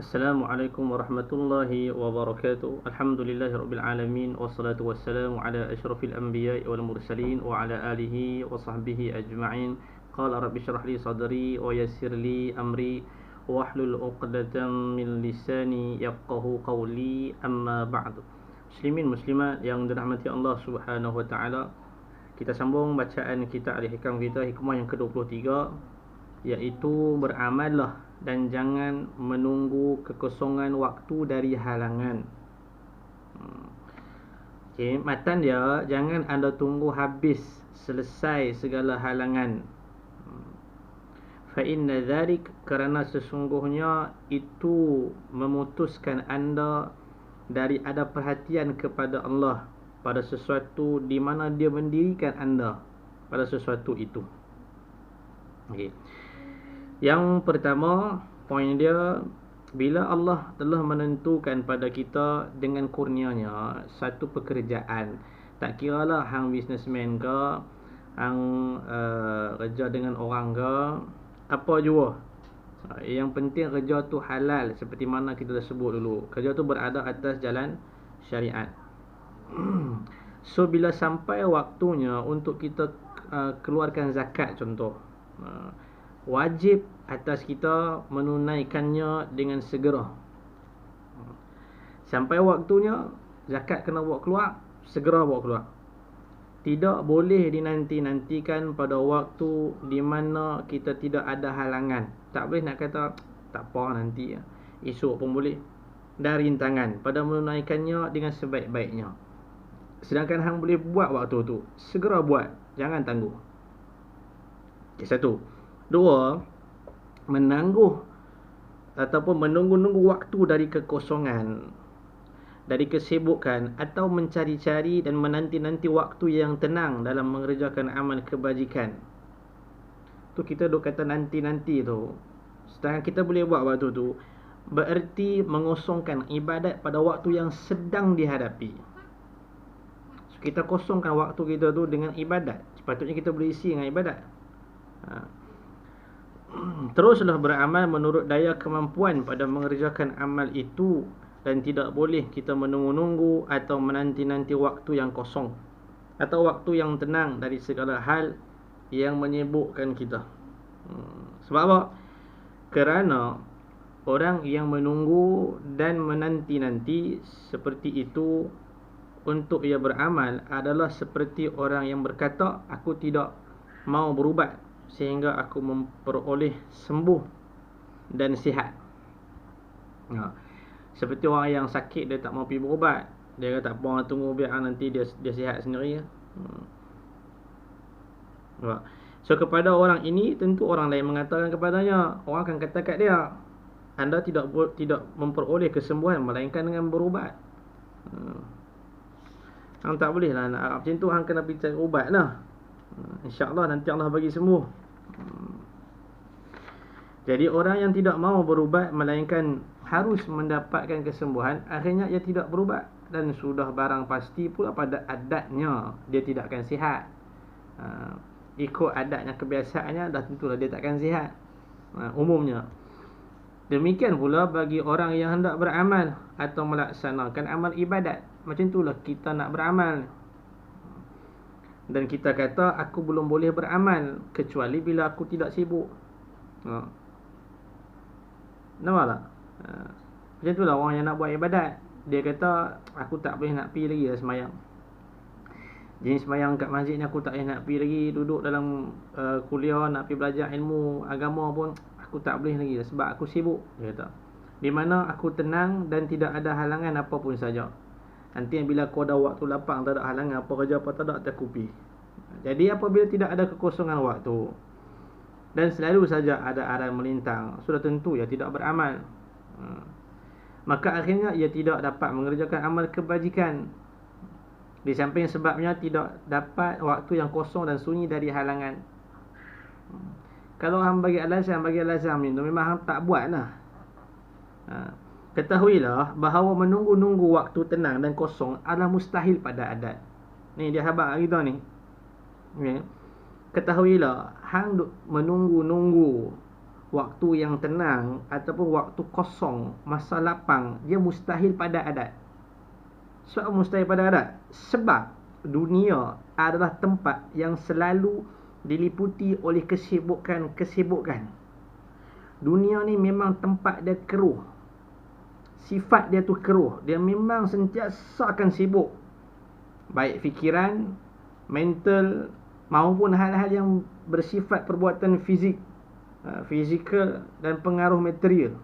Assalamualaikum warahmatullahi wabarakatuh. Alhamdulillahirabbil alamin wassalatu wassalamu ala asyrafil anbiya'i wal mursalin wa ala alihi wa sahbihi ajma'in. Qala rabbi shrah li sadri wa yassir li amri wahlul 'uqdatam min lisani yafqahu qawli. Amma ba'du. Muslimin muslimat yang dirahmati Allah Subhanahu wa taala, kita sambung bacaan kita al-hikam kita, hikmah yang ke-23, iaitu beramallah dan jangan menunggu kekosongan waktu dari halangan. Okay, matan dia, jangan anda tunggu habis selesai segala halangan. Fa inna dzalik, kerana sesungguhnya itu memutuskan anda dari ada perhatian kepada Allah pada sesuatu di mana dia mendirikan anda pada sesuatu itu. Okey. Yang pertama, poin dia, bila Allah telah menentukan pada kita dengan kurnianya satu pekerjaan, tak kiralah hang businessman ke, hang kerja dengan orang ke, apa jua, yang penting kerja tu halal, seperti mana kita dah sebut dulu, kerja tu berada atas jalan syariat. So bila sampai waktunya untuk kita keluarkan zakat contoh, wajib atas kita menunaikannya dengan segera. Sampai waktunya zakat kena bawa keluar, segera bawa keluar. Tidak boleh dinanti-nantikan pada waktu di mana kita tidak ada halangan. Tak boleh nak kata tak apa nanti, esok pun boleh. Dah rintangan pada menunaikannya dengan sebaik-baiknya. Sedangkan hang boleh buat waktu tu, segera buat, jangan tangguh. Okay, satu. Dua, menangguh ataupun menunggu-nunggu waktu dari kekosongan, dari kesibukan, atau mencari-cari dan menanti-nanti waktu yang tenang dalam mengerjakan amal kebajikan. Tu kita duk kata nanti-nanti tu. Sedangkan kita boleh buat waktu tu, bererti mengosongkan ibadat pada waktu yang sedang dihadapi. So, kita kosongkan waktu kita tu dengan ibadat. Sepatutnya kita boleh isi dengan ibadat. Teruslah beramal menurut daya kemampuan pada mengerjakan amal itu, dan tidak boleh kita menunggu-nunggu atau menanti-nanti waktu yang kosong atau waktu yang tenang dari segala hal yang menyibukkan kita. Sebab apa? Kerana orang yang menunggu dan menanti-nanti seperti itu untuk ia beramal adalah seperti orang yang berkata, aku tidak mau berubat sehingga aku memperoleh sembuh dan sihat. Seperti orang yang sakit, dia tak mau pergi berubat, dia kata tak apa, tunggu biar nanti dia sihat sendiri. So kepada orang ini, tentu orang lain mengatakan kepadanya, orang akan kata kat dia, anda tidak memperoleh kesembuhan melainkan dengan berubat. Hang tak boleh lah nak macam tu, hang kena pergi cari ubat lah. InsyaAllah nanti Allah bagi sembuh. Jadi orang yang tidak mau berubat melainkan harus mendapatkan kesembuhan, akhirnya ia tidak berubat, dan sudah barang pasti pula pada adatnya dia tidak akan sihat. Ikut adatnya, kebiasaannya, dah tentulah dia tak akan sihat umumnya. Demikian pula bagi orang yang hendak beramal atau melaksanakan amal ibadat. Macam itulah kita nak beramal, dan kita kata aku belum boleh beramal kecuali bila aku tidak sibuk. Nampak tak? Macam itulah orang yang nak buat ibadat, dia kata aku tak boleh nak pergi lagi dah semayang. Jenis semayang kat masjid ni aku tak boleh nak pergi lagi. Duduk dalam kuliah nak pergi belajar ilmu agama pun aku tak boleh lagi dah, sebab aku sibuk, dia kata. Di mana aku tenang dan tidak ada halangan apa pun saja. Nanti bila aku ada waktu lapang, tak ada halangan, apa kerja apa tak ada, aku pergi. Jadi apabila tidak ada kekosongan waktu dan selalu saja ada aral melintang, sudah tentu ia tidak beramal. Maka akhirnya ia tidak dapat mengerjakan amal kebajikan. Di samping sebabnya tidak dapat waktu yang kosong dan sunyi dari halangan. Kalau hang bagi alasan macam tu, memang hang tak buat lah. Ketahuilah bahawa menunggu-nunggu waktu tenang dan kosong adalah mustahil pada adat. Ni dia sahabat kita ni. Okay. Ketahuilah, hang menunggu-nunggu waktu yang tenang ataupun waktu kosong, masa lapang, dia mustahil pada adat. Sebab mustahil pada adat? Sebab dunia adalah tempat yang selalu diliputi oleh kesibukan. Dunia ni memang tempat dia keruh. Sifat dia tu keruh. Dia memang sentiasa akan sibuk. Baik fikiran, mental, maupun hal-hal yang bersifat perbuatan fizikal dan pengaruh material.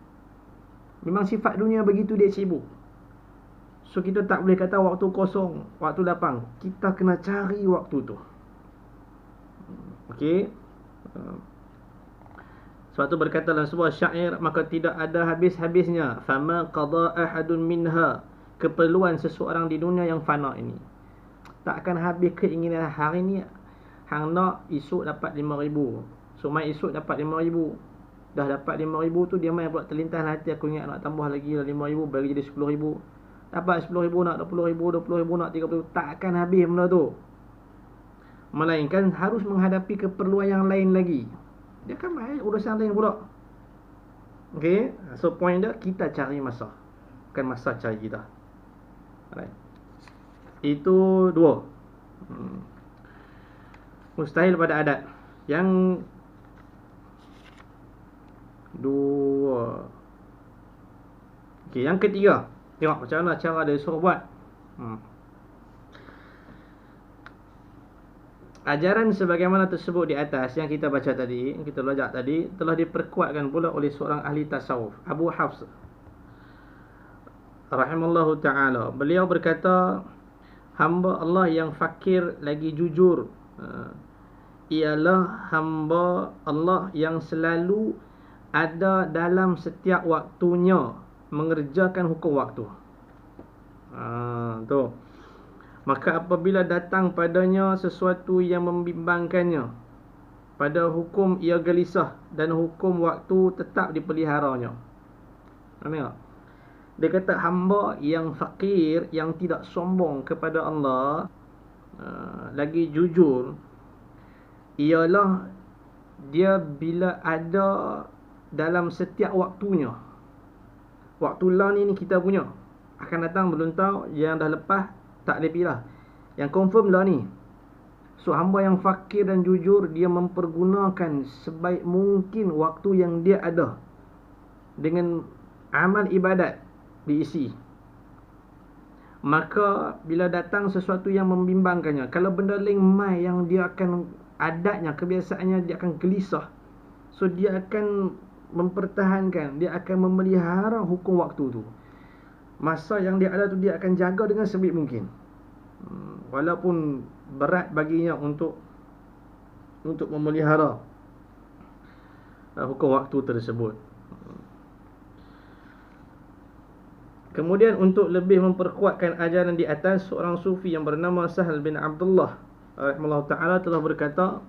Memang sifat dunia begitu, dia sibuk. So kita tak boleh kata waktu kosong, waktu lapang. Kita kena cari waktu tu. Okey. Sebab tu berkata dalam sebuah syair, maka tidak ada habis-habisnya fama qada ahadun minha, keperluan seseorang di dunia yang fana ini. Tak akan habis keinginan hari ni. Hang nak esok dapat 5,000. So mai esok dapat 5,000. Dah dapat 5,000 tu dia mai pula terlintas hati, aku ingat nak tambah lagi 5,000 bagi jadi 10,000. Dapat 10,000 nak 20,000, 20,000 nak 30,000. Tak akan habis benda tu. Melainkan harus menghadapi keperluan yang lain lagi. Dia kan main urusan lain pula. Okay. So point dia, kita cari masa, bukan masa cari kita. Alright. Itu dua. Mustahil pada adat. Yang dua. Okay, yang ketiga. Tengok macam mana cara dia suruh buat. Ajaran sebagaimana tersebut di atas yang kita baca tadi, yang kita belajar tadi, telah diperkuatkan pula oleh seorang ahli tasawuf, Abu Hafs rahimallahu ta'ala. Beliau berkata, hamba Allah yang fakir lagi jujur ialah hamba Allah yang selalu ada dalam setiap waktunya mengerjakan hukum waktu. Tu. Maka apabila datang padanya sesuatu yang membimbangkannya, pada hukum ia gelisah dan hukum waktu tetap dipeliharanya. Nampak? Dia kata hamba yang fakir, yang tidak sombong kepada Allah, lagi jujur, ialah dia bila ada dalam setiap waktunya. Waktu lah ni kita punya. Akan datang belum tahu, yang dah lepas tak boleh pilih. Yang confirm lah ni. So hamba yang fakir dan jujur, dia mempergunakan sebaik mungkin waktu yang dia ada dengan amal ibadat diisi. Maka bila datang sesuatu yang membimbangkannya, kalau benda lain mai yang dia akan adatnya, kebiasaannya dia akan gelisah, so dia akan mempertahankan, dia akan memelihara hukum waktu tu. Masa yang dia ada tu dia akan jaga dengan sebaik mungkin. Walaupun berat baginya untuk memelihara hukum waktu tersebut. Kemudian untuk lebih memperkuatkan ajaran di atas, seorang sufi yang bernama Sahal bin Abdullah rahimahullah ta'ala telah berkata,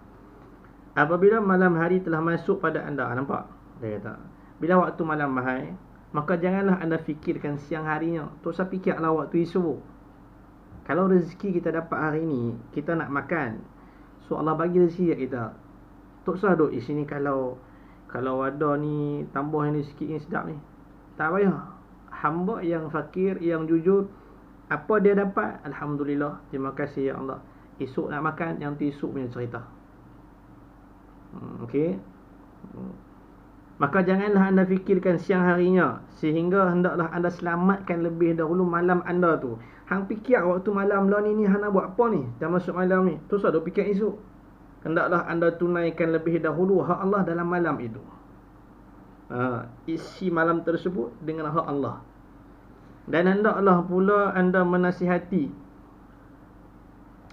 apabila malam hari telah masuk pada anda, nampak? Dia kata, bila waktu malam mahal, maka janganlah anda fikirkan siang harinya. Tak usah fikirlah waktu esok. Kalau rezeki kita dapat hari ni, kita nak makan, so Allah bagi rezeki kat kita. Tak usah duduk di sini kalau ada ni, tambah ni sikit ni sedap ni. Tak payah. Hamba yang fakir, yang jujur, apa dia dapat, alhamdulillah, terima kasih ya Allah. Esok nak makan, yang tu esok punya cerita. Okey. Maka janganlah anda fikirkan siang harinya, sehingga hendaklah anda selamatkan lebih dahulu malam anda tu. Hang fikir waktu malam lah ni hang nak buat apa ni? Dah masuk malam ni. Terus ada fikir esok. Hendaklah anda tunaikan lebih dahulu hak Allah dalam malam itu. Isi malam tersebut dengan hak Allah. Dan hendaklah pula anda menasihati,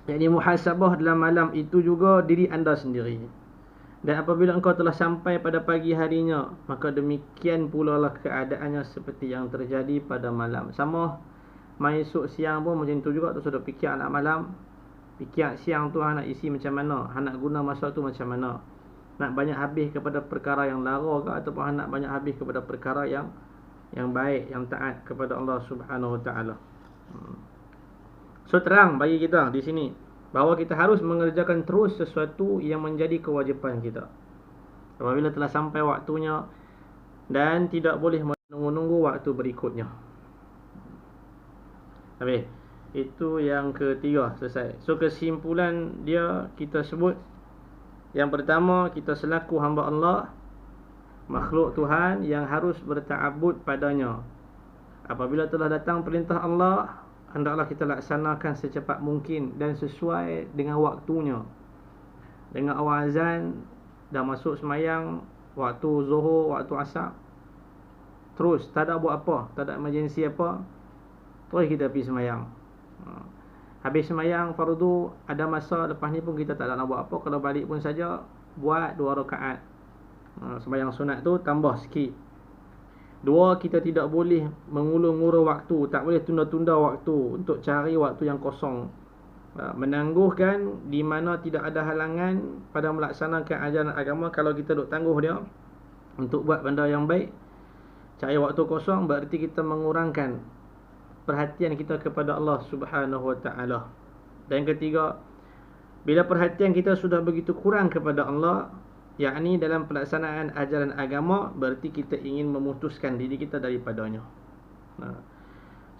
yakni muhasabah dalam malam itu juga diri anda sendiri. Dan apabila engkau telah sampai pada pagi harinya, maka demikian pula lah keadaannya seperti yang terjadi pada malam. Sama mai esok siang pun macam tu juga. Tu sudah fikir anak malam, fikir siang tu nak isi macam mana, nak guna masa tu macam mana. Nak banyak habis kepada perkara yang lara ke, ataupun nak banyak habis kepada perkara yang baik, yang taat kepada Allah Subhanahu Wa Taala. So terang bagi kita di sini bahawa kita harus mengerjakan terus sesuatu yang menjadi kewajipan kita. apabila telah sampai waktunya, dan tidak boleh menunggu-nunggu waktu berikutnya. Habis. Itu yang ketiga, selesai. So kesimpulan dia kita sebut, yang pertama, kita selaku hamba Allah, makhluk Tuhan yang harus berta'abbud padanya. Apabila telah datang perintah Allah, hendaklah kita laksanakan secepat mungkin dan sesuai dengan waktunya. Dengan awal azan, dah masuk semayang, waktu zuhur, waktu asar, terus, tak ada buat apa, tak ada emergency apa, terus kita pergi semayang. Habis semayang fardu, ada masa lepas ni pun kita tak nak buat apa, kalau balik pun saja buat 2 rakaat. Semayang sunat tu tambah sikit. 2, kita tidak boleh mengulur-ngulur waktu, tak boleh tunda-tunda waktu untuk cari waktu yang kosong. Menangguhkan di mana tidak ada halangan pada melaksanakan ajaran agama. Kalau kita duk tangguh dia untuk buat benda yang baik, cari waktu kosong, berarti kita mengurangkan perhatian kita kepada Allah Subhanahu Wa Taala. Dan ketiga, bila perhatian kita sudah begitu kurang kepada Allah, yakni dalam pelaksanaan ajaran agama, berarti kita ingin memutuskan diri kita daripadanya.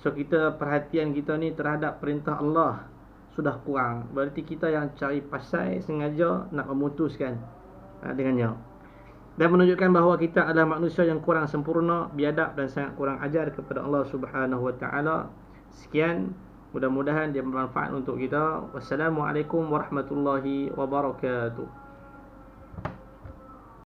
So kita, perhatian kita ni terhadap perintah Allah sudah kurang, berarti kita yang cari pasal sengaja nak memutuskan dengannya, dan menunjukkan bahawa kita adalah manusia yang kurang sempurna, biadab dan sangat kurang ajar kepada Allah Subhanahu Wa Taala. Sekian, mudah-mudahan dia bermanfaat untuk kita. Wassalamualaikum warahmatullahi wabarakatuh.